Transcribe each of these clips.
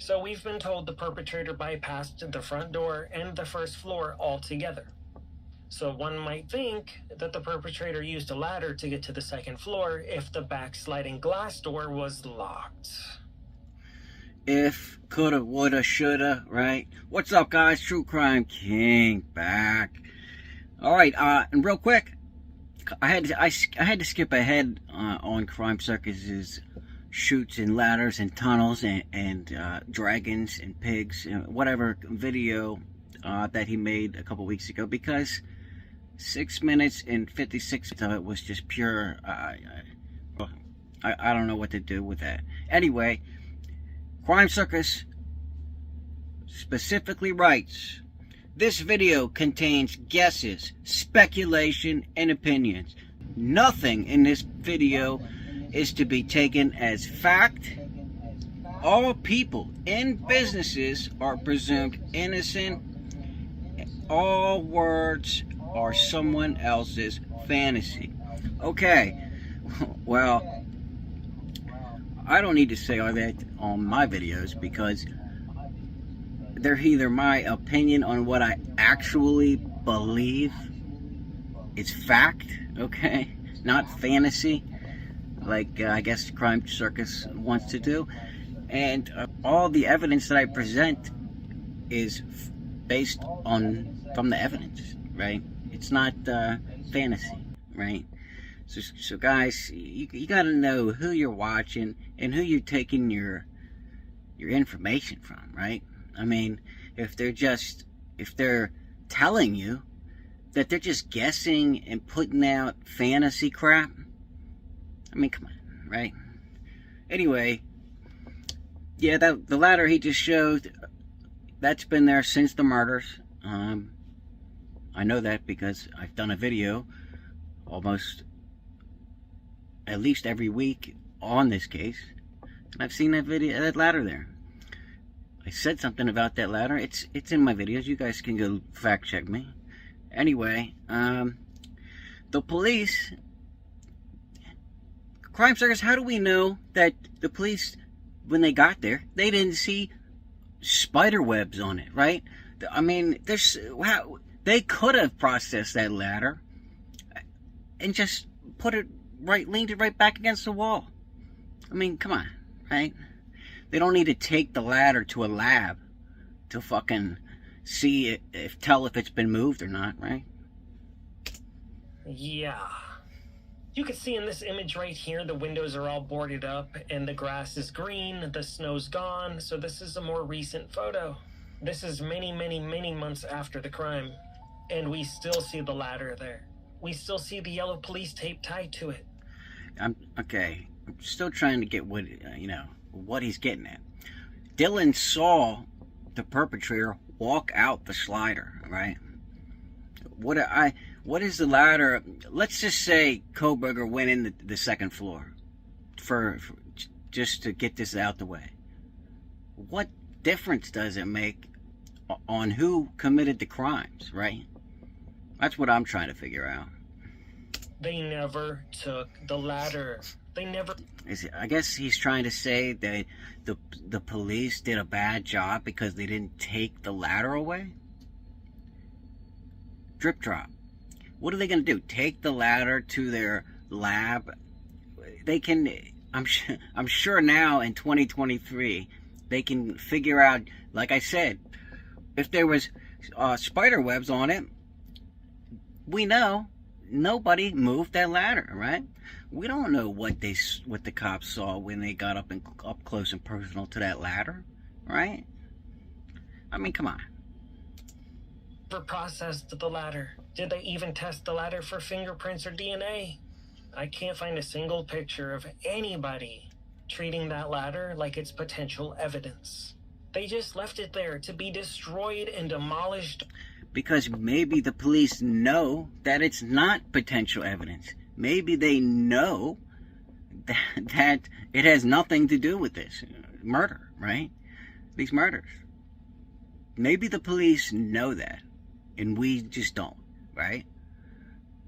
So we've been told the perpetrator bypassed the front door and the first floor altogether. So one might think that the perpetrator used a ladder to get to the second floor if the back sliding glass door was locked. If, coulda, woulda, shoulda, right? What's up, guys? True Crime King back. All right, and real quick, I had to skip ahead on Crime Circus's shoots and ladders and tunnels and dragons and pigs and whatever video that he made a couple weeks ago, because 6 minutes and 56 of it was just pure. I don't know what to do with that. Anyway, Crime Circus specifically writes, this video contains guesses, speculation, and opinions. Nothing in this video is to be taken as fact. All people and businesses are presumed innocent. All words are someone else's fantasy. Okay, well, I don't need to say all that on my videos because they're either my opinion on what I actually believe. It's fact, okay? Not fantasy, like I guess Crime Circus wants to do. And all the evidence that I present is based from the evidence, right? It's not fantasy, right? So guys, you gotta know who you're watching and who you're taking your information from, right? I mean, if they're telling you that they're just guessing and putting out fantasy crap, I mean, come on, right? Anyway, yeah, the ladder he just showed, that's been there since the murders. I know that because I've done a video almost at least every week on this case, and I've seen that ladder there. I said something about that ladder. It's in my videos. You guys can go fact check me. Anyway, the police, Crime Circus, how do we know that the police, when they got there, they didn't see spider webs on it, right? I mean, they could have processed that ladder and just leaned it right back against the wall. I mean, come on, right? They don't need to take the ladder to a lab to fucking see tell if it's been moved or not, right? Yeah. You can see in this image right here, the windows are all boarded up and the grass is green, the snow's gone, so this is a more recent photo. This is many, many, many months after the crime, and we still see the ladder there. We still see the yellow police tape tied to it. I'm still trying to get what he's getting at. Dylan saw the perpetrator walk out the slider, right? What is the ladder? Let's just say KOHBERGER went in the second floor for just to get this out the way. What difference does it make on who committed the crimes, right? That's what I'm trying to figure out. They never took the ladder. They never... I guess he's trying to say that the police did a bad job because they didn't take the ladder away? Drip drop. What are they going to do? Take the ladder to their lab? They can... I'm sure now in 2023 they can figure out, like I said, if there was spider webs on it, we know nobody moved that ladder, right? We don't know what the cops saw when they got up close and personal to that ladder, right? I mean, come on. Never processed the ladder. Did they even test the ladder for fingerprints or DNA? I can't find a single picture of anybody treating that ladder like it's potential evidence. They just left it there to be destroyed and demolished. Because maybe the police know that it's not potential evidence. Maybe they know that it has nothing to do with this murder, right? These murders. Maybe the police know that, and we just don't, right?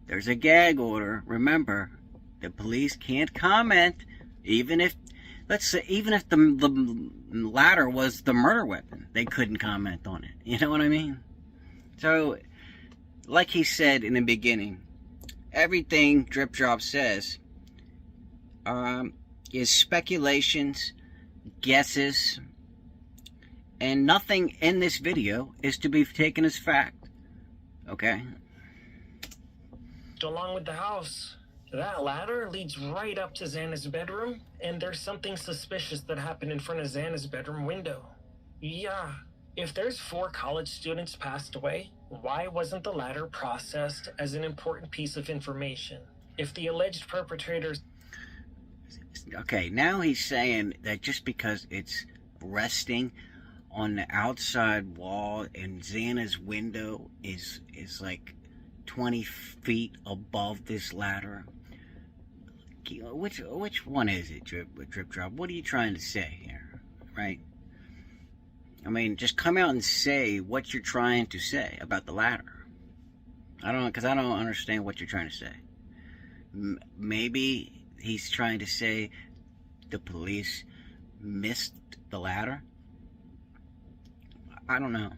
There's a gag order. Remember, the police can't comment, even if... let's say, even if the ladder was the murder weapon, they couldn't comment on it. You know what I mean? So, like he said in the beginning, everything Drip Drop says is speculations, guesses, and nothing in this video is to be taken as fact. Okay? Along with the house, that ladder leads right up to Xana's bedroom, and there's something suspicious that happened in front of Xana's bedroom window. Yeah, if there's 4 college students passed away, why wasn't the ladder processed as an important piece of information? If the alleged perpetrators... Okay, now he's saying that just because it's resting on the outside wall and Xana's window is like 20 feet above this ladder. Which one is it, Drip Drop? What are you trying to say here, right? I mean, just come out and say what you're trying to say about the ladder. Because I don't understand what you're trying to say. Maybe he's trying to say the police missed the ladder? I don't know.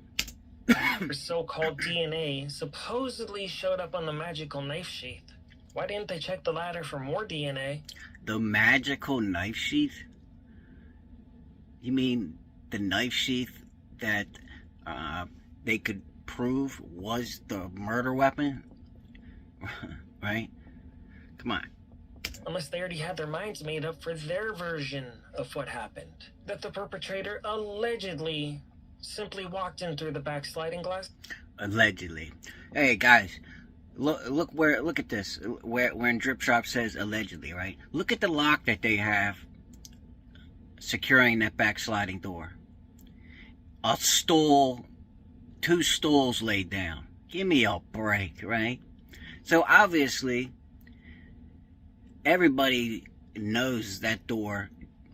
So-called DNA supposedly showed up on the magical knife sheath. Why didn't they check the ladder for more DNA? The magical knife sheath? You mean the knife sheath that they could prove was the murder weapon? Right? Come on. Unless they already had their minds made up for their version of what happened. That the perpetrator allegedly simply walked in through the back sliding glass? Allegedly. Hey guys, look at this. When Drip Drop says allegedly, right? Look at the lock that they have securing that back sliding door. A stool, 2 stools laid down. Give me a break, right? So obviously, everybody knows that door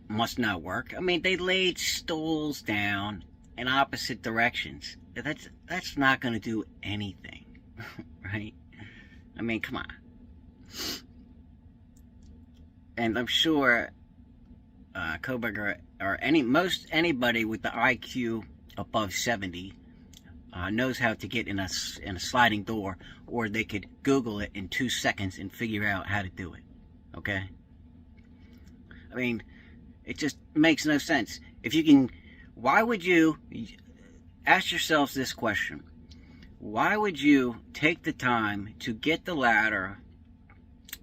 must not work. I mean, they laid stools down in opposite directions. That's not going to do anything, right? I mean, come on. And I'm sure KOHBERGER or anybody with the IQ above 70 knows how to get in a sliding door, or they could Google it in 2 seconds and figure out how to do it. Okay? I mean, it just makes no sense. If you can, why would you ask yourselves this question? Why would you take the time to get the ladder,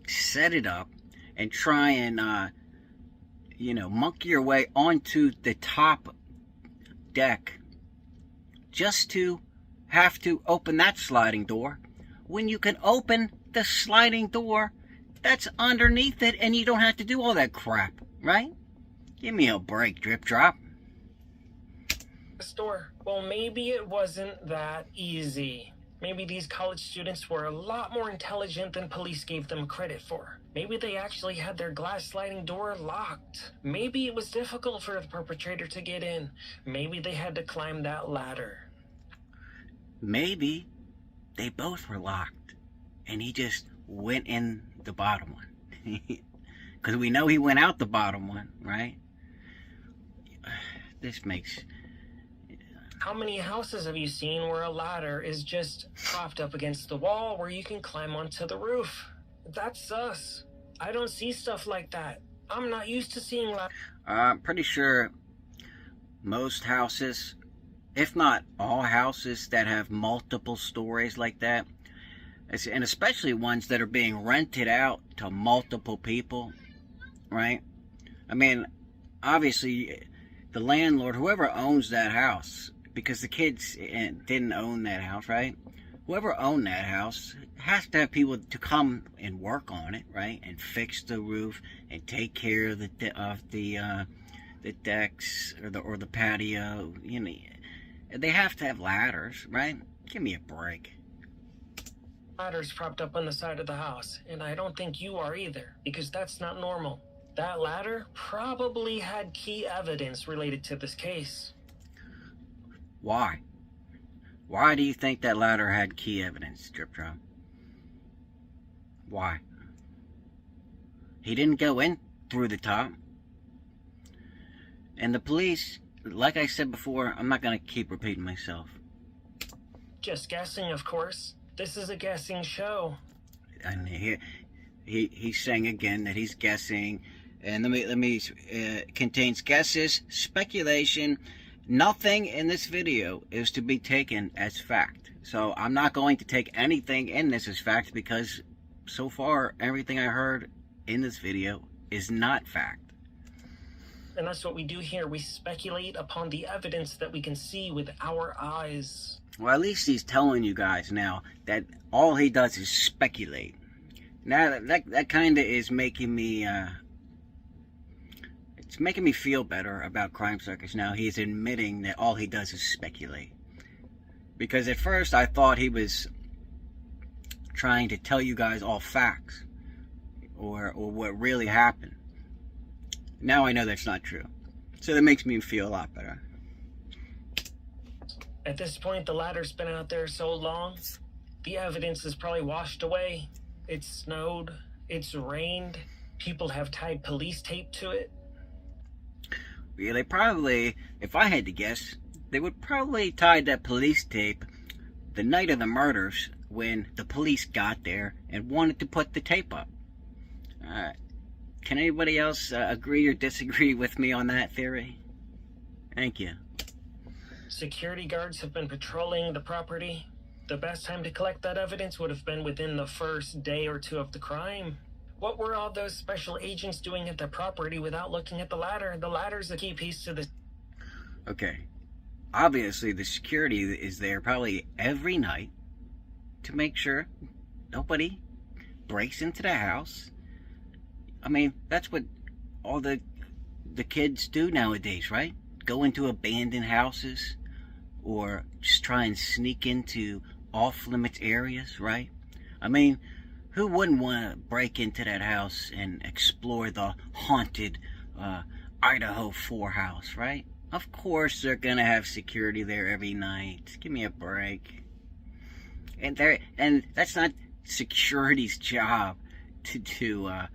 set it up, and try and, monkey your way onto the top deck just to have to open that sliding door when you can open the sliding door that's underneath it and you don't have to do all that crap, right? Give me a break, Drip Drop. Store. Well, maybe it wasn't that easy. Maybe these college students were a lot more intelligent than police gave them credit for. Maybe they actually had their glass sliding door locked. Maybe it was difficult for the perpetrator to get in. Maybe they had to climb that ladder. Maybe they both were locked and he just went in the bottom one. Because we know he went out the bottom one, right? This makes... How many houses have you seen where a ladder is just propped up against the wall where you can climb onto the roof? That's sus. I don't see stuff like that. I'm not used to seeing ladders. I'm pretty sure most houses, if not all houses that have multiple stories like that, and especially ones that are being rented out to multiple people, right? I mean, obviously, the landlord, whoever owns that house, because the kids didn't own that house, right? Whoever owned that house has to have people to come and work on it, right? And fix the roof and take care of the decks or the patio. You know, they have to have ladders, right? Give me a break. Ladders propped up on the side of the house, and I don't think you are either, because that's not normal. That ladder probably had key evidence related to this case. Why? Why do you think that ladder had key evidence, Drip Drop? Why? He didn't go in through the top. And the police, like I said before, I'm not going to keep repeating myself. Just guessing, of course. This is a guessing show. And he's saying again that he's guessing. And let me contains guesses, speculation. Nothing in this video is to be taken as fact. So I'm not going to take anything in this as fact, because so far everything I heard in this video is not fact. And that's what we do here. We speculate upon the evidence that we can see with our eyes. Well, at least he's telling you guys now that all he does is speculate. Now that kind of is making me it's making me feel better about Crime Circus. Now he's admitting that all he does is speculate. Because at first I thought he was trying to tell you guys all facts, or what really happened. Now I know that's not true. So that makes me feel a lot better. At this point, the ladder's been out there so long, the evidence is probably washed away. It snowed, it's rained, people have tied police tape to it. Yeah, they probably, if I had to guess, they would probably tie that police tape the night of the murders when the police got there and wanted to put the tape up. Can anybody else agree or disagree with me on that theory? Thank you. Security guards have been patrolling the property. The best time to collect that evidence would have been within the first day or two of the crime. What were all those special agents doing at the property without looking at the ladder? The ladder's the key piece to this. Okay. Obviously, the security is there probably every night to make sure nobody breaks into the house. I mean, that's what all the kids do nowadays, right? Go into abandoned houses, or just try and sneak into off-limits areas, right? I mean, who wouldn't want to break into that house and explore the haunted Idaho 4 house, right? Of course they're gonna have security there every night. Give me a break. And that's not security's job to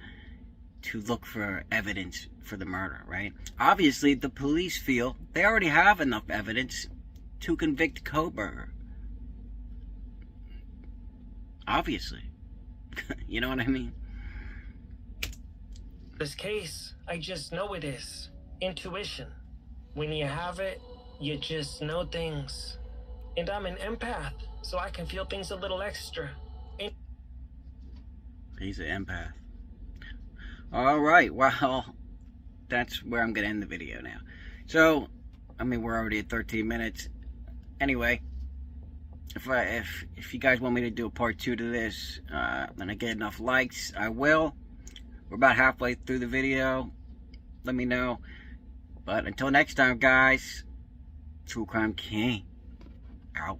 look for evidence for the murder, right? Obviously, the police feel they already have enough evidence to convict KOHBERGER. Obviously. You know what I mean? This case, I just know it is. Intuition. When you have it, you just know things. And I'm an empath, so I can feel things a little extra. He's an empath. Alright, well, that's where I'm going to end the video now. So, I mean, we're already at 13 minutes. Anyway, if you guys want me to do a part 2 to this, and I get enough likes, I will. We're about halfway through the video. Let me know. But until next time, guys, True Crime King, out.